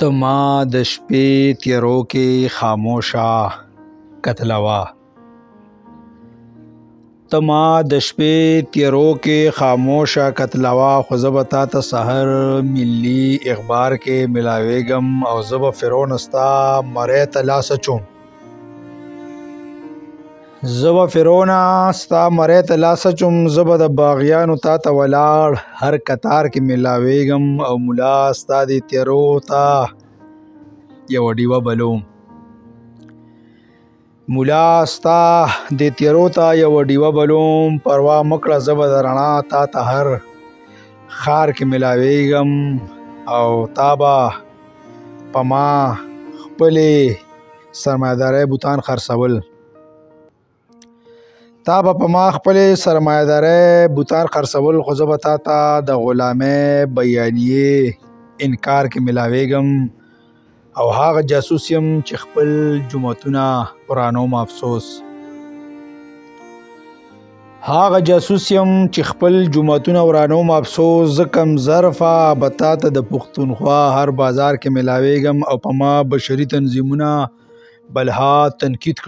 ته ما د شپې تیارو کې خاموشه کتلوه ته ما د شپې تیارو کې خاموشه کتلوه خو زه به تا ته سحر ملي اخبار کې ملاویږم او زه به فرعون ستا مرۍ ته لاس اچوم زه به فرعون ستا مرۍ ته لاس اچوم زه به د باغیانو تا ته ولاړ هر کتار کې ملاویږم او ملا ستا د تیارو ته یوه ډیوه بلوم مولا ستا د تیارو ته یوه ډیوه بلوم پروا مکړه زه به د رڼا تا ته هر ښار کې ملاویږم او تا به په ما خپلې سرمایه‌دارۍ بوتان خرڅول خو زه به تا ته د غلامۍ بیانیې انکار کې ملاویږم او هغه جاسوس یم چې خپل جوماتونه ورانوم افسوس زه کم ظرفه به تا ته د پښتونخوا هر بازار کې ملاویږم او په ما بشري تنظیمونه بلها تنقید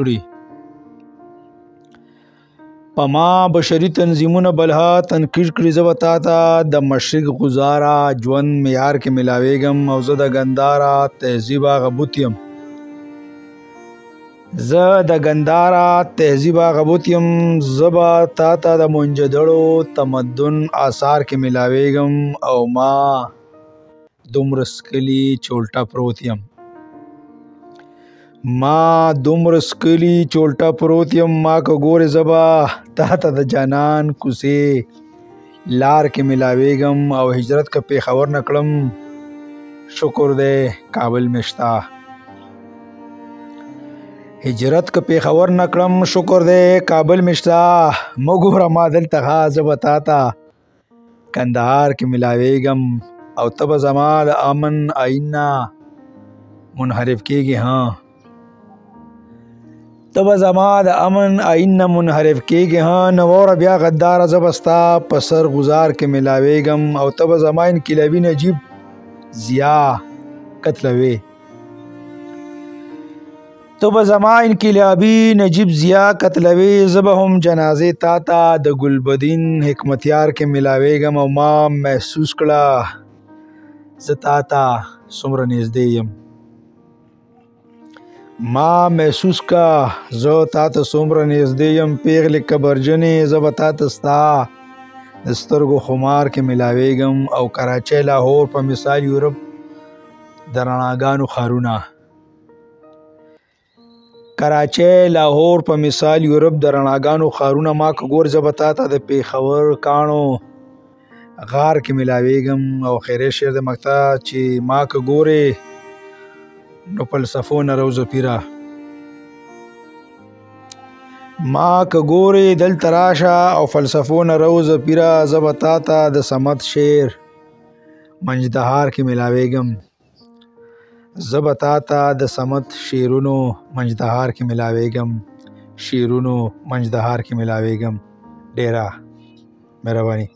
کړي زه به تا ته د مشرق غزاره ژوند معیار کې ملاویږم او زه د ګنداره تهذیب هغه بوت یم زه به تا ته د منجدړو تمدن آثار کې ملاویږم او ما دومره سکلي چولټه پروت یم ما که ګورې زه به تا ته د جانان کوڅې لار کې ملاویږم او هجرت که پېښور نه کړم شکر دی کابل مې شته مه ګوره ما دلته زه به تا ته کندهار کې ملاویږم او ته به زما د امن آیین نه منحرف کېږي نو وره بیا غداره زه به ستا په سر غزار کې ملاویږم او ته به زما انقلابي نجیب ضیا کتلوې زه به هم جنازې تا ته د ګلبدین حکمتیار کې ملاویږم او ما محسوس کړه زه تا ته څومره نږدې یم پیغلې کبرجنې زه به تا ته ستا د سترګو خمار کې ملاویږم او کراچۍ لاهور په مثال یورپ د رڼاګانو ښارونه ما که ګور زه به تا ته د پېښور کاڼو غار کې ملاویږم او خیري شعر د مقطع چې ما که ګورې نو فلسفو نه روضه پیره دلته راشه او فلسفو نه روضه پیره زه به تا ته د صمد شعر منجدهار کې ملاویږم ډیره مهرباني